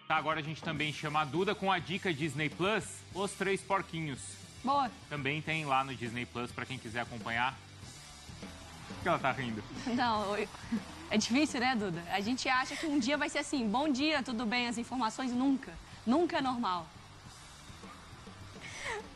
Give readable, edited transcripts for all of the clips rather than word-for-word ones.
Tá, agora a gente também chama a Duda com a dica Disney Plus, Os Três Porquinhos. Boa. Também tem lá no Disney Plus pra quem quiser acompanhar. Por que ela tá rindo? Não, é difícil, né, Duda? A gente acha que um dia vai ser assim, bom dia, tudo bem, as informações nunca. Nunca é normal.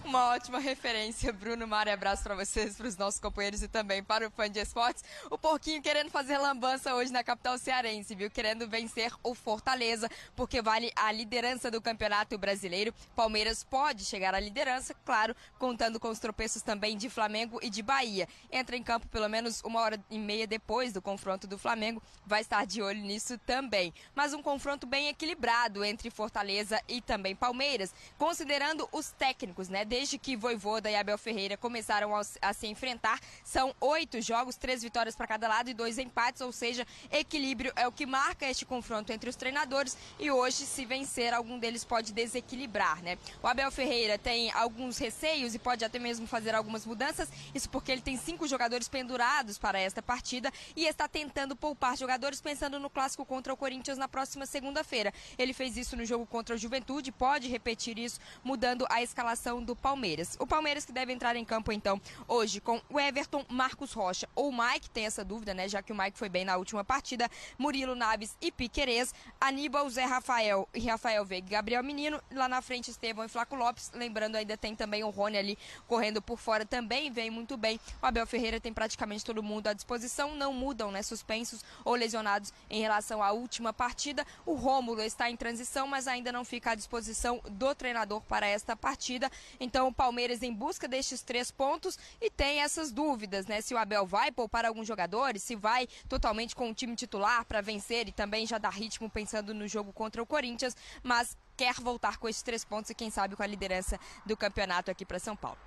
Uma ótima referência, Bruno, Mari, abraço para vocês, para os nossos companheiros e também para o fã de esportes. O Porquinho querendo fazer lambança hoje na capital cearense, viu? Querendo vencer o Fortaleza, porque vale a liderança do Campeonato Brasileiro. Palmeiras pode chegar à liderança, claro, contando com os tropeços também de Flamengo e de Bahia. Entra em campo pelo menos 1h30 depois do confronto do Flamengo, vai estar de olho nisso também. Mas um confronto bem equilibrado entre Fortaleza e também Palmeiras, considerando os técnicos, né? Desde que Vojvoda e Abel Ferreira começaram a se enfrentar, são 8 jogos, 3 vitórias para cada lado e 2 empates, ou seja, equilíbrio é o que marca este confronto entre os treinadores e hoje, se vencer, algum deles pode desequilibrar, né? O Abel Ferreira tem alguns receios e pode até mesmo fazer algumas mudanças, isso porque ele tem 5 jogadores pendurados para esta partida e está tentando poupar jogadores pensando no clássico contra o Corinthians na próxima segunda-feira. Ele fez isso no jogo contra o Juventude, pode repetir isso mudando a escalação do Palmeiras. O Palmeiras que deve entrar em campo, então, hoje com o Everton, Marcos Rocha ou Mike, tem essa dúvida, né, já que o Mike foi bem na última partida, Murilo, Naves e Piquerez, Aníbal, Zé Rafael e Rafael Veiga e Gabriel Menino, lá na frente Estevão e Flaco Lopes, lembrando ainda tem também o Rony ali correndo por fora, também vem muito bem. O Abel Ferreira tem praticamente todo mundo à disposição, não mudam, né, suspensos ou lesionados em relação à última partida. O Rômulo está em transição, mas ainda não fica à disposição do treinador para esta partida. Então o Palmeiras em busca destes 3 pontos e tem essas dúvidas, né? Se o Abel vai poupar alguns jogadores, se vai totalmente com o time titular para vencer e também já dar ritmo pensando no jogo contra o Corinthians, mas quer voltar com esses 3 pontos e quem sabe com a liderança do campeonato aqui para São Paulo.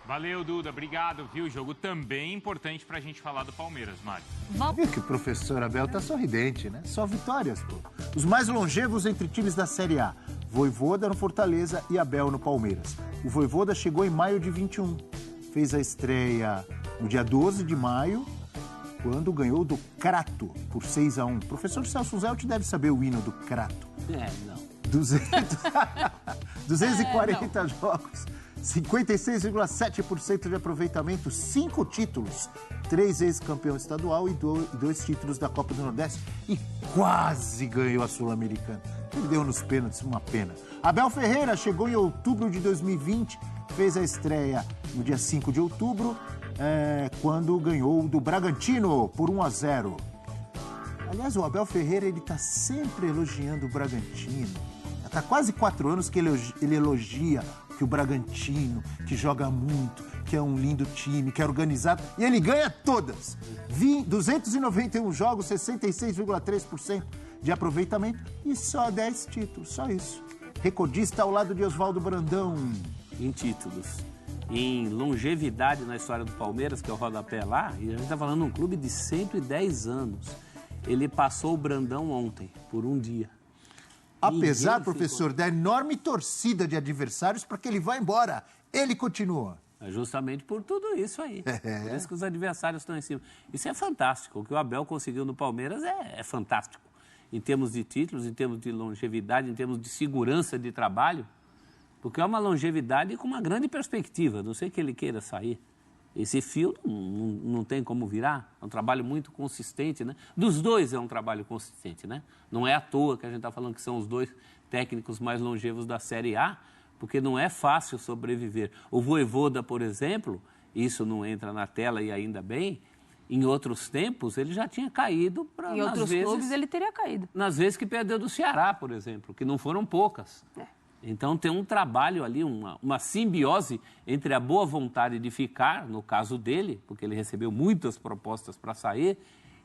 Valeu, Duda. Obrigado, viu? Jogo também importante pra gente falar do Palmeiras, Mari. Viu que o professor Abel tá sorridente, né? Só vitórias, pô. Os mais longevos entre times da Série A. Vojvoda no Fortaleza e Abel no Palmeiras. O Vojvoda chegou em maio de 21. Fez a estreia no dia 12 de maio, quando ganhou do Crato por 6-1. O professor Celso Zelt deve saber o hino do Crato. Não. 240 jogos. 56,7% de aproveitamento, 5 títulos, 3 ex-campeão estadual e 2 títulos da Copa do Nordeste e quase ganhou a Sul-Americana. Perdeu nos pênaltis, uma pena. Abel Ferreira chegou em outubro de 2020, fez a estreia no dia 5 de outubro, quando ganhou do Bragantino por 1-0. Aliás, o Abel Ferreira ele está sempre elogiando o Bragantino. Há quase 4 anos que ele elogia que o Bragantino, que joga muito, que é um lindo time, que é organizado, e ele ganha todas. 291 jogos, 66,3% de aproveitamento e só 10 títulos, só isso. Recordista ao lado de Oswaldo Brandão. Em títulos, em longevidade na história do Palmeiras, que é o rodapé lá, e a gente está falando de um clube de 110 anos. Ele passou o Brandão ontem, por um dia. Apesar, professor, da enorme torcida de adversários para que ele vá embora, ele continua. É justamente por tudo isso aí. Por isso que os adversários estão em cima. Isso é fantástico. O que o Abel conseguiu no Palmeiras é fantástico. Em termos de títulos, em termos de longevidade, em termos de segurança de trabalho. Porque é uma longevidade com uma grande perspectiva. Não sei que ele queira sair. Esse fio não tem como virar, é um trabalho muito consistente, né? Dos dois é um trabalho consistente, né? Não é à toa que a gente está falando que são os 2 técnicos mais longevos da Série A, porque não é fácil sobreviver. O Vojvoda, por exemplo, isso não entra na tela e ainda bem, em outros tempos ele já tinha caído para... Em outros clubes ele teria caído. Nas vezes que perdeu do Ceará, por exemplo, que não foram poucas. Então tem um trabalho ali, uma simbiose entre a boa vontade de ficar, no caso dele, porque ele recebeu muitas propostas para sair,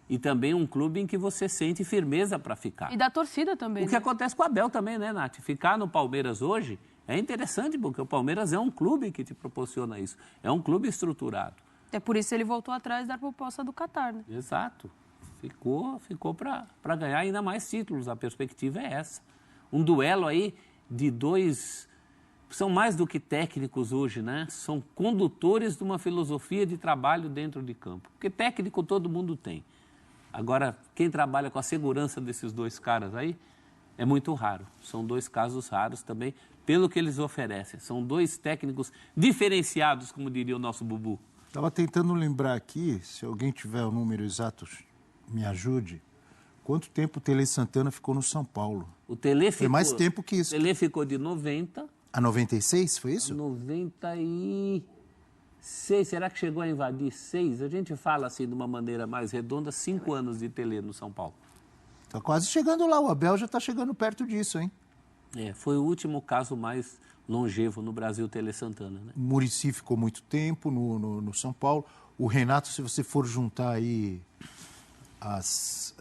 e também um clube em que você sente firmeza para ficar. E da torcida também. O que acontece com o Abel também, né, Nath? Ficar no Palmeiras hoje é interessante, porque o Palmeiras é um clube que te proporciona isso. É um clube estruturado. É por isso que ele voltou atrás da proposta do Qatar, né? Exato. Ficou para ganhar ainda mais títulos. A perspectiva é essa. Um duelo aí de 2... São mais do que técnicos hoje, né? São condutores de uma filosofia de trabalho dentro de campo. Porque técnico todo mundo tem. Agora, quem trabalha com a segurança desses 2 caras aí é muito raro. São 2 casos raros também, pelo que eles oferecem. São 2 técnicos diferenciados, como diria o nosso Bubu. Estava tentando lembrar aqui, se alguém tiver o número exato, me ajude. Quanto tempo o Tele Santana ficou no São Paulo? O Tele ficou... Foi mais tempo que isso. O Tele ficou de 90... A 96, foi isso? 96, será que chegou a invadir 6? A gente fala assim de uma maneira mais redonda, 5 anos de Tele no São Paulo. Está quase chegando lá, o Abel já está chegando perto disso, hein? Foi o último caso mais longevo no Brasil, Tele Santana, né? O Muricy ficou muito tempo no São Paulo. O Renato, se você for juntar aí as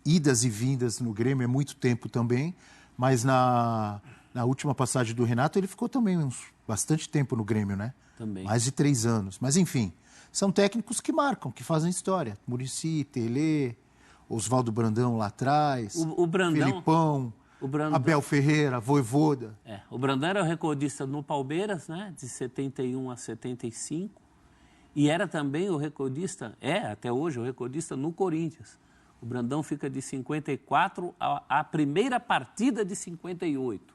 idas e vindas no Grêmio, é muito tempo também, mas na última passagem do Renato, ele ficou também bastante tempo no Grêmio, né? Também. Mais de 3 anos. Mas, enfim, são técnicos que marcam, que fazem história. Muricy, Tele, Oswaldo Brandão lá atrás, o Brandão, Felipão, Abel Ferreira, Vojvoda. O Brandão era o recordista no Palmeiras, né? De 71 a 75. E era também o recordista, até hoje, o recordista no Corinthians. O Brandão fica de 54 à primeira partida de 58.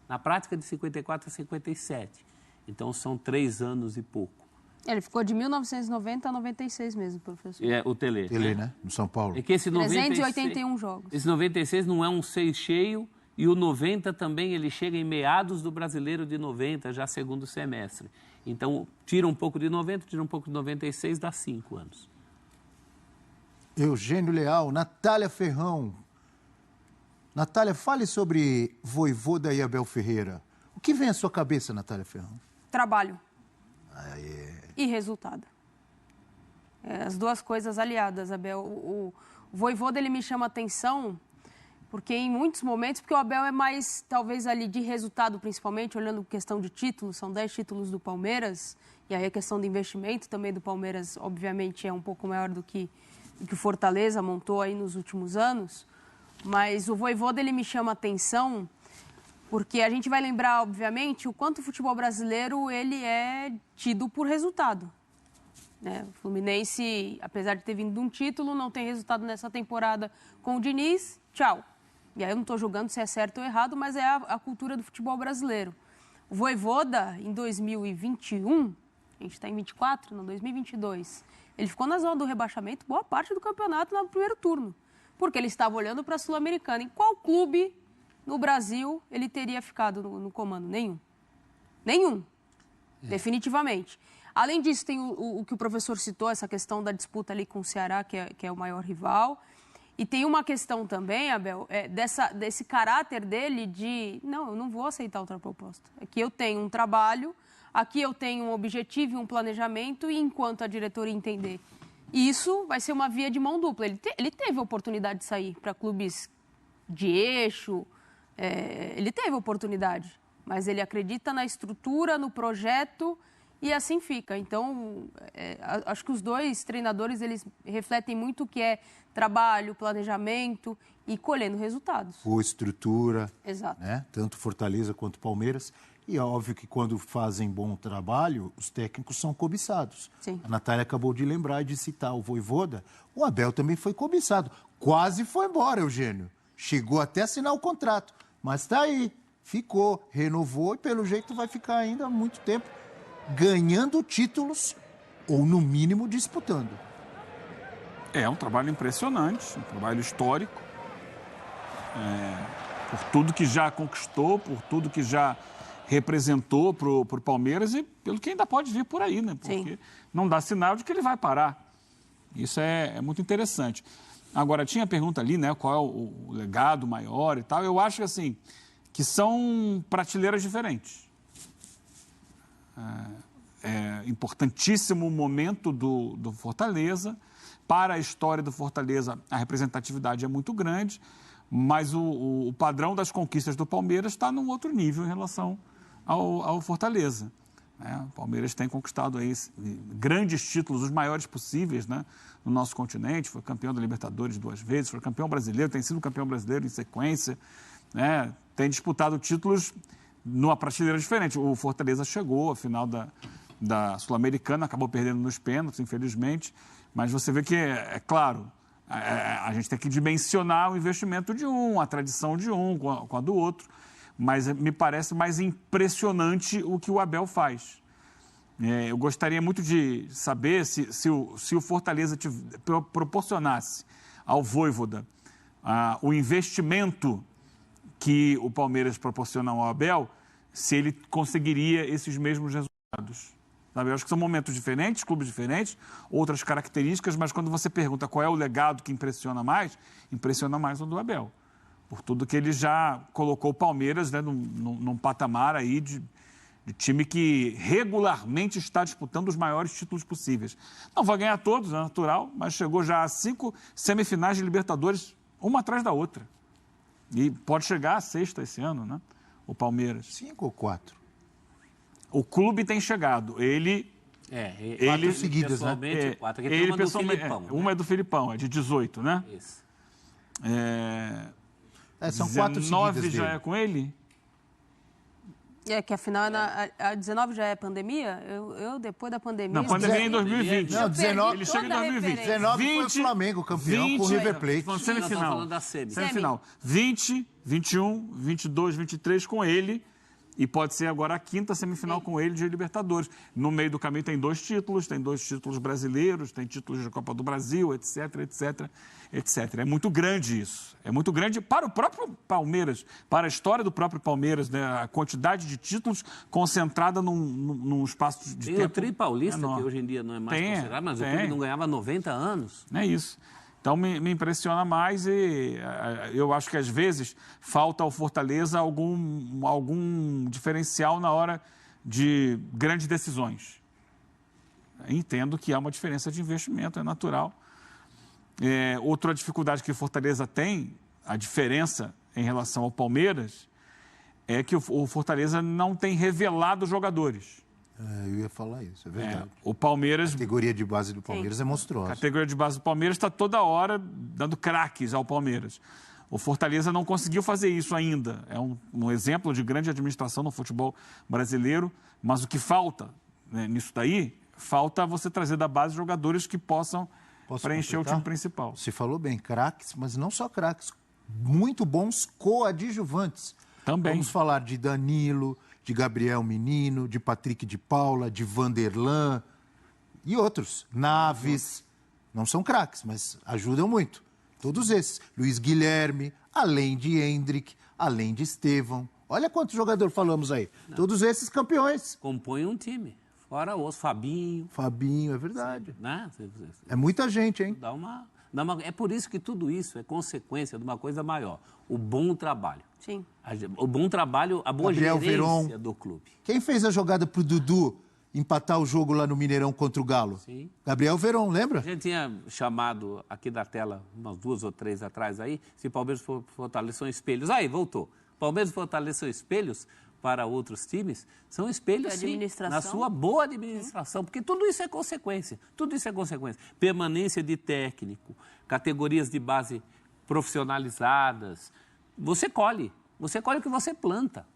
Na prática, de 54 a 57. Então, são 3 anos e pouco. Ele ficou de 1990 a 96 mesmo, professor. O Tele. Tele, né? No São Paulo. É que esse 381 jogos. Esse 96 não é um 6 cheio e o 90 também ele chega em meados do Brasileiro de 90, já segundo semestre. Então, tira um pouco de 90, tira um pouco de 96, dá 5 anos. Eugênio Leal, Natália Ferrão. Natália, fale sobre Vojvoda e Abel Ferreira. O que vem à sua cabeça, Natália Ferrão? Trabalho. E resultado. As 2 coisas aliadas, Abel. O Vojvoda, ele me chama atenção porque em muitos momentos, porque o Abel é mais, talvez ali de resultado principalmente, olhando questão de títulos, são 10 títulos do Palmeiras, e aí a questão do investimento também do Palmeiras, obviamente, é um pouco maior do que o Fortaleza montou aí nos últimos anos. Mas o Vojvoda, ele me chama a atenção porque a gente vai lembrar, obviamente, o quanto o futebol brasileiro ele é tido por resultado. Né? O Fluminense, apesar de ter vindo de um título, não tem resultado nessa temporada com o Diniz, tchau. E aí eu não estou julgando se é certo ou errado, mas é a cultura do futebol brasileiro. O Vojvoda, em 2021, a gente está em 24, não, 2022, ele ficou na zona do rebaixamento boa parte do campeonato no primeiro turno. Porque ele estava olhando para a Sul-Americana. Em qual clube no Brasil ele teria ficado no comando? Nenhum. Nenhum. Definitivamente. Além disso, tem o que o professor citou, essa questão da disputa ali com o Ceará, que é o maior rival. E tem uma questão também, Abel, desse caráter dele de, não, eu não vou aceitar outra proposta. Aqui eu tenho um trabalho, aqui eu tenho um objetivo e um planejamento, e enquanto a diretoria entender... Isso vai ser uma via de mão dupla. Ele teve a oportunidade de sair para clubes de eixo, ele teve a oportunidade, mas ele acredita na estrutura, no projeto e assim fica. Então, acho que os 2 treinadores, eles refletem muito o que é trabalho, planejamento e colhendo resultados. Boa estrutura. Exato. Né? Tanto Fortaleza quanto Palmeiras. E é óbvio que quando fazem bom trabalho, os técnicos são cobiçados. Sim. A Natália acabou de lembrar e de citar o Vojvoda. O Abel também foi cobiçado. Quase foi embora, Eugênio. Chegou até a assinar o contrato. Mas está aí. Ficou, renovou e pelo jeito vai ficar ainda há muito tempo ganhando títulos ou, no mínimo, disputando. É um trabalho impressionante, um trabalho histórico. Por tudo que já conquistou, por tudo que já representou para o Palmeiras e pelo que ainda pode vir por aí, né? Porque Sim. não dá sinal de que ele vai parar. Isso é muito interessante. Agora, tinha a pergunta ali, né? Qual é o legado maior e tal. Eu acho que, assim, que são prateleiras diferentes. É importantíssimo o momento do Fortaleza. Para a história do Fortaleza, a representatividade é muito grande, mas o padrão das conquistas do Palmeiras está num outro nível em relação ao Fortaleza. O Palmeiras tem conquistado aí grandes títulos, os maiores possíveis, né, no nosso continente. Foi campeão da Libertadores 2 vezes, foi campeão brasileiro, tem sido campeão brasileiro em sequência, né, tem disputado títulos numa prateleira diferente. O Fortaleza chegou à final da Sul-Americana, acabou perdendo nos pênaltis, infelizmente, mas você vê que, é claro, A gente tem que dimensionar o investimento de um, a tradição de um com a do outro, mas me parece mais impressionante o que o Abel faz. Eu gostaria muito de saber se o Fortaleza proporcionasse ao Vojvoda o investimento que o Palmeiras proporciona ao Abel, se ele conseguiria esses mesmos resultados. Sabe? Eu acho que são momentos diferentes, clubes diferentes, outras características, mas quando você pergunta qual é o legado que impressiona mais o do Abel. Por tudo que ele já colocou o Palmeiras, né, num patamar aí de time que regularmente está disputando os maiores títulos possíveis. Não vai ganhar todos, é natural, mas chegou já a 5 semifinais de Libertadores, uma atrás da outra. E pode chegar a 6ª esse ano, né? O Palmeiras. 5 ou 4? O clube tem chegado. Ele 4 seguidas, né? 4. Aqui tem uma do Filipão. Uma é do Filipão, é de 18, né? Isso. São 4 seguidas 19 já dele. é com ele? Que afinal, a 19 já é pandemia? Eu depois da pandemia... Não, pandemia é em 2020. Não, 19, ele chega em 2020. 19 foi o Flamengo campeão com o River Plate. Semifinal. falando da Semifinal. 20, 21, 22, 23 com ele. E pode ser agora a 5ª semifinal com ele de Libertadores. No meio do caminho tem 2 títulos, tem 2 títulos brasileiros, tem títulos de Copa do Brasil, etc, etc, etc. É muito grande isso. É muito grande para o próprio Palmeiras, para a história do próprio Palmeiras, né? A quantidade de títulos concentrada num espaço de tempo. Tem o Tri Paulista, enorme. que hoje em dia não é mais considerado, mas o clube não ganhava 90 anos. É isso. Então, me impressiona mais e eu acho que, às vezes, falta ao Fortaleza algum diferencial na hora de grandes decisões. Entendo que há uma diferença de investimento, é natural. Outra dificuldade que o Fortaleza tem, a diferença em relação ao Palmeiras, é que o Fortaleza não tem revelado jogadores. Eu ia falar isso, é verdade. O Palmeiras... A categoria de base do Palmeiras é monstruosa. A categoria de base do Palmeiras está toda hora dando craques ao Palmeiras. O Fortaleza não conseguiu fazer isso ainda. É um exemplo de grande administração no futebol brasileiro, mas o que falta, né, nisso daí, falta você trazer da base jogadores que possam preencher o time principal. Você falou bem, craques, mas não só craques, muito bons coadjuvantes. Também. Vamos falar de Danilo, de Gabriel Menino, de Patrick de Paula, de Vanderlan e outros. Naves, não são craques, mas ajudam muito. Todos esses. Luiz Guilherme, além de Hendrick, além de Estevão. Olha quantos jogadores falamos aí. Não. Todos esses campeões. Compõem um time. Fora os Fabinho. Fabinho, é verdade. Né? É muita gente, hein? É por isso que tudo isso é consequência de uma coisa maior. O bom trabalho. Sim. O bom trabalho, a boa Gabriel gerência Veron. do clube. Quem fez a jogada pro Dudu empatar o jogo lá no Mineirão contra o Galo? Sim. Gabriel Veron, lembra? A gente tinha chamado aqui da tela, umas 2 ou 3 atrás aí, se Palmeiras e Fortaleza são espelhos. Aí, voltou. Palmeiras e Fortaleza são espelhos para outros times, são espelhos, sim, na sua boa administração, porque tudo isso é consequência. Tudo isso é consequência. Permanência de técnico, categorias de base profissionalizadas. Você colhe o que você planta.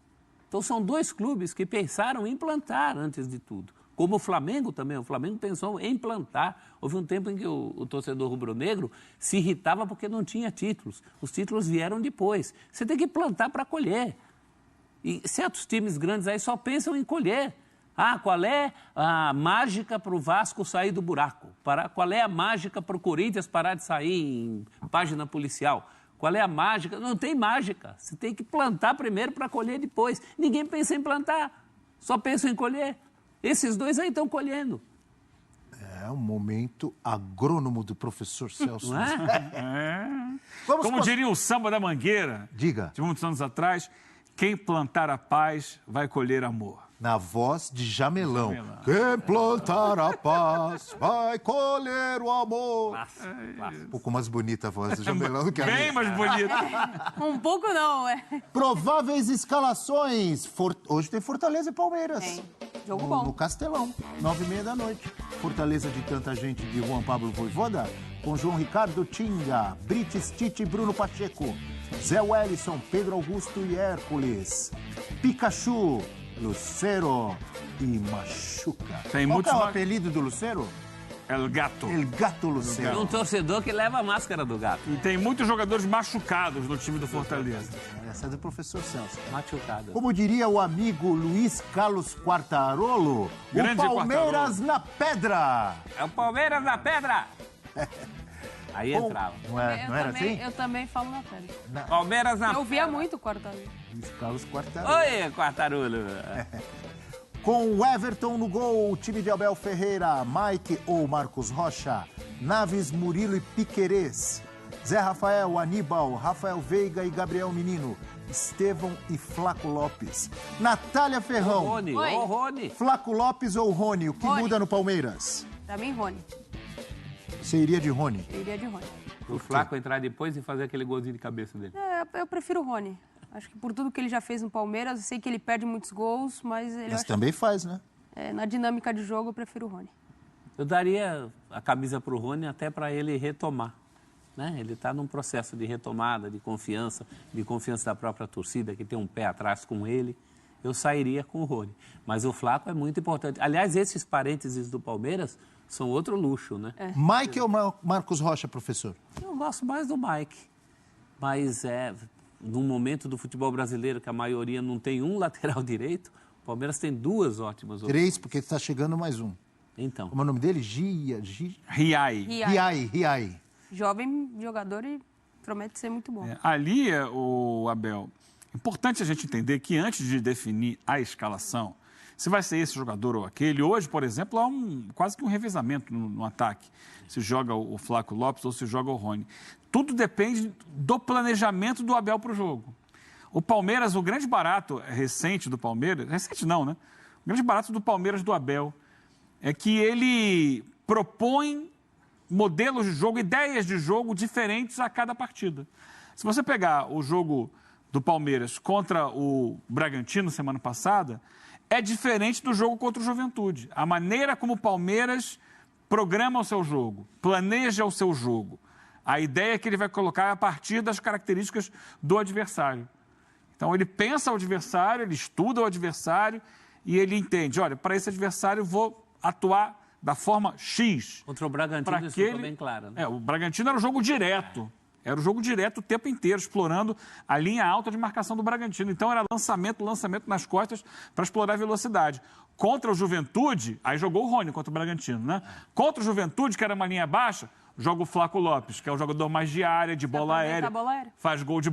Então, são 2 clubes que pensaram em plantar antes de tudo. Como o Flamengo também. O Flamengo pensou em plantar. Houve um tempo em que o torcedor rubro-negro se irritava porque não tinha títulos. Os títulos vieram depois. Você tem que plantar para colher. E certos times grandes aí só pensam em colher. Qual é a mágica para o Vasco sair do buraco? Qual é a mágica para o Corinthians parar de sair em página policial? Qual é a mágica? Não tem mágica. Você tem que plantar primeiro para colher depois. Ninguém pensa em plantar, só pensa em colher. Esses 2 aí estão colhendo. É um momento agrônomo do professor Celso. Não é? Como diria o Samba da Mangueira, diga, de muitos anos atrás, quem plantar a paz vai colher amor. Na voz de Jamelão. Quem plantar a paz vai colher o amor. Um pouco mais bonita a voz do Jamelão do que a minha. Bem mais bonita. Um pouco não, Prováveis escalações. Hoje tem Fortaleza e Palmeiras. Tem. Jogo bom. No Castelão, 9h30 da noite. Fortaleza de tanta gente de Juan Pablo Vojvoda, com João Ricardo Tinga, Brites Tite e Bruno Pacheco, Zé Wellison, Pedro Augusto e Hércules, Pikachu, Lucero e Machuca. Tem Qual muitos é o apelido do Lucero? El Gato. El Gato Tem Lucero. um torcedor que leva a máscara do gato. E tem muitos jogadores machucados no time do Fortaleza. Essa é do professor Celso. Machucado. Como diria o amigo Luiz Carlos Quartarolo, Grande o Palmeiras Quartarolo. na pedra. É o Palmeiras na pedra! Aí entrava. Não era assim? Eu também falo na pedra. Palmeiras na Eu via muito o quarto ali. Luiz Carlos Quartarolo. Oi, Quartarolo. Com o Everton no gol, o time de Abel Ferreira, Mike ou Marcos Rocha, Naves, Murilo e Piquerez, Zé Rafael, Aníbal, Rafael Veiga e Gabriel Menino, Estevão e Flaco Lopes, Natália Ferrão, Rony, Oi. ô Rony. Flaco Lopes ou Rony, o que Rony. muda no Palmeiras? Pra mim, Rony. Você iria de Rony? Eu iria de Rony. O Flaco entrar depois e fazer aquele golzinho de cabeça dele. Eu prefiro o Rony. Acho que por tudo que ele já fez no Palmeiras, eu sei que ele perde muitos gols, mas ele Mas também faz, né? na dinâmica de jogo, eu prefiro o Rony. Eu daria a camisa para o Rony até para ele retomar. Né? Ele está num processo de retomada, de confiança da própria torcida, que tem um pé atrás com ele. Eu sairia com o Rony. Mas o Flaco é muito importante. Aliás, esses parênteses do Palmeiras são outro luxo, né? Mike ou Marcos Rocha, professor? Eu gosto mais do Mike. Mas num momento do futebol brasileiro que a maioria não tem um lateral direito, o Palmeiras tem duas ótimas opções. 3, porque está chegando mais um. Então. Como é o nome dele? Riai. Riai. Jovem jogador e promete ser muito bom. Ali, o Abel, importante a gente entender que antes de definir a escalação, se vai ser esse jogador ou aquele, hoje, por exemplo, há quase que um revezamento no ataque. Se joga o Flaco Lopes ou se joga o Rony. Tudo depende do planejamento do Abel para o jogo. O Palmeiras, o grande barato recente do Palmeiras, recente não, né? O grande barato do Palmeiras do Abel é que ele propõe modelos de jogo, ideias de jogo diferentes a cada partida. Se você pegar o jogo do Palmeiras contra o Bragantino semana passada, é diferente do jogo contra o Juventude. A maneira como o Palmeiras programa o seu jogo, planeja o seu jogo. A ideia é que ele vai colocar a partir das características do adversário. Então, ele pensa o adversário, ele estuda o adversário e ele entende, olha, para esse adversário eu vou atuar da forma X. Contra o Bragantino isso ficou bem claro. Né? O Bragantino era um jogo direto. Era o jogo direto o tempo inteiro, explorando a linha alta de marcação do Bragantino. Então, era lançamento nas costas para explorar a velocidade. Contra o Juventude, aí jogou o Rony contra o Bragantino, né? Contra o Juventude, que era uma linha baixa, joga o Flaco Lopes, que é o jogador mais de área, de bola aérea. Faz gol de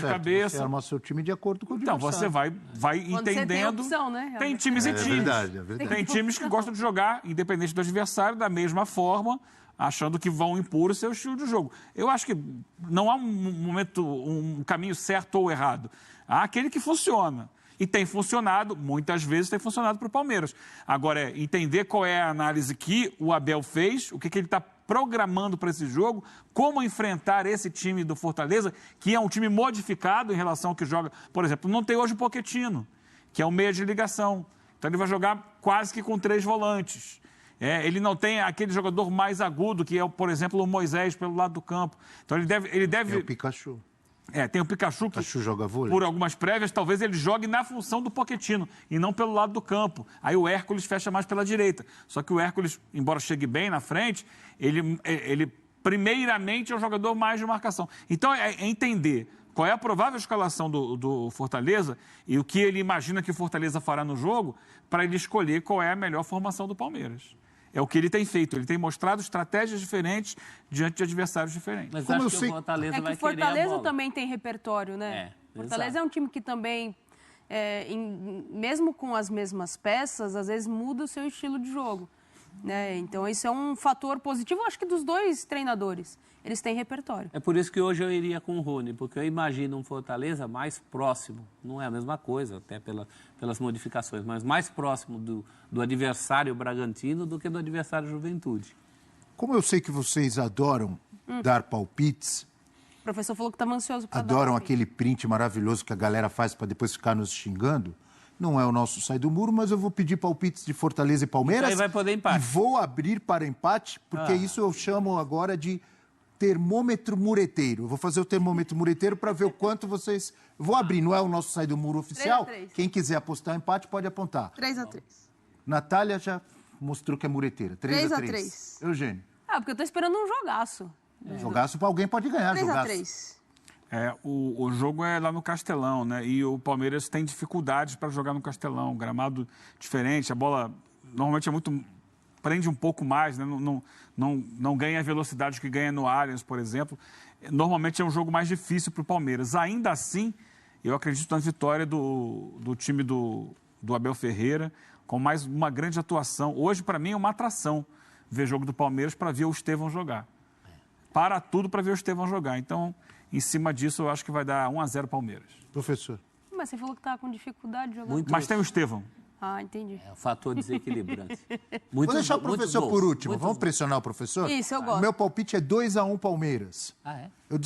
cabeça. Você arma seu time de acordo com o Então, adversário. você vai entendendo. Tem opção, né? Tem times e times. É verdade. Tem times que gostam de jogar, independente do adversário, da mesma forma, achando que vão impor o seu estilo de jogo. Eu acho que não há um caminho certo ou errado. Há aquele que funciona. E tem funcionado, muitas vezes tem funcionado para o Palmeiras. Agora, entender qual é a análise que o Abel fez, o que ele está programando para esse jogo, como enfrentar esse time do Fortaleza, que é um time modificado em relação ao que joga. Por exemplo, não tem hoje o Pochettino, que é o meia de ligação. Então, ele vai jogar quase que com 3 volantes. Ele não tem aquele jogador mais agudo, que é, por exemplo, o Moisés pelo lado do campo. Então, ele deve... É o Pikachu. Tem o Pikachu que, joga vôlei. Por algumas prévias, talvez ele jogue na função do Pochettino e não pelo lado do campo. Aí o Hércules fecha mais pela direita. Só que o Hércules, embora chegue bem na frente, ele primeiramente é um jogador mais de marcação. Então, é entender qual é a provável escalação do Fortaleza e o que ele imagina que o Fortaleza fará no jogo para ele escolher qual é a melhor formação do Palmeiras. É o que ele tem feito. Ele tem mostrado estratégias diferentes diante de adversários diferentes. Mas Como acho eu que sei... o Fortaleza vai querer o Fortaleza a bola. também tem repertório, né? Fortaleza exato. é um time que também, mesmo com as mesmas peças, às vezes muda o seu estilo de jogo. Né? Então, isso é um fator positivo, acho que dos dois treinadores. Eles têm repertório. É por isso que hoje eu iria com o Rony, porque eu imagino um Fortaleza mais próximo, não é a mesma coisa, até pelas modificações, mas mais próximo do adversário Bragantino do que do adversário Juventude. Como eu sei que vocês adoram dar palpites, O professor falou que estava ansioso para dar adoram palpite. aquele print maravilhoso que a galera faz para depois ficar nos xingando, não é o nosso Sai do Muro, mas eu vou pedir palpites de Fortaleza e Palmeiras. Isso aí vai poder empate. E vou abrir para empate, porque isso eu chamo agora de termômetro mureteiro. Eu vou fazer o termômetro mureteiro para ver o quanto vocês... Vou abrir, não é o nosso Sai do Muro oficial. 3-3. Quem quiser apostar empate pode apontar. 3-3. Natália já mostrou que é mureteira. 3-3. Eugênio. Porque eu tô esperando um jogaço. Jogaço para alguém pode ganhar. 3-3. O jogo é lá no Castelão, né? E o Palmeiras tem dificuldades para jogar no Castelão. Gramado diferente, a bola normalmente prende um pouco mais, né? Não ganha a velocidade que ganha no Allianz, por exemplo. Normalmente é um jogo mais difícil para o Palmeiras. Ainda assim, eu acredito na vitória do time do Abel Ferreira, com mais uma grande atuação. Hoje, para mim, é uma atração ver jogo do Palmeiras para ver o Estevão jogar. Para tudo para ver o Estevão jogar. Então, em cima disso, eu acho que vai dar 1-0 Palmeiras. Professor. Mas você falou que estava com dificuldade de jogar. Mas tem o Estevão. Entendi. É o fator desequilibrante. Vou deixar o professor por último. Vamos pressionar o professor? Isso, eu gosto. Meu palpite é 2-1 Palmeiras. É? Eu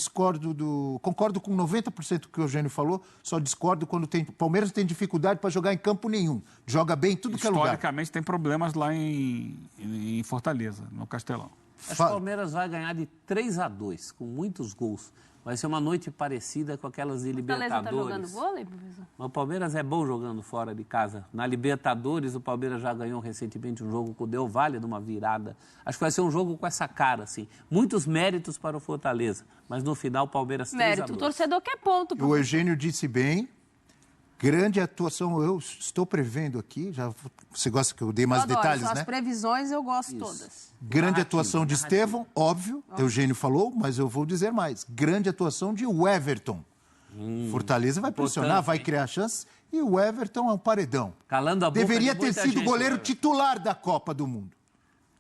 concordo com 90% do que o Eugênio falou, só discordo quando Palmeiras tem dificuldade para jogar em campo nenhum. Joga bem em tudo que é lugar. Historicamente tem problemas lá em Fortaleza, no Castelão. Acho que o Palmeiras vai ganhar de 3-2, com muitos gols. Vai ser uma noite parecida com aquelas de Libertadores. Fortaleza está jogando vôlei, professor? Mas o Palmeiras é bom jogando fora de casa. Na Libertadores, o Palmeiras já ganhou recentemente um jogo com o Del Valle, numa virada. Acho que vai ser um jogo com essa cara, assim. Muitos méritos para o Fortaleza, mas no final o Palmeiras 3-2. Mérito, o torcedor quer ponto. O Eugênio disse bem. Grande atuação, eu estou prevendo aqui, você gosta que eu dei mais detalhes, né? As previsões eu gosto todas. Grande atuação de Estevão, óbvio, Eugênio falou, mas eu vou dizer mais. Grande atuação de Everton. Fortaleza vai pressionar, vai criar chances, e o Everton é um paredão. Calando a boca Deveria de ter muita sido gente, goleiro titular da Copa do Mundo.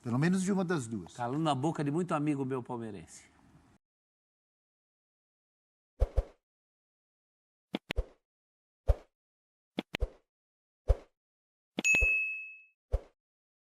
Pelo menos de uma das duas. Calando a boca de muito amigo meu palmeirense.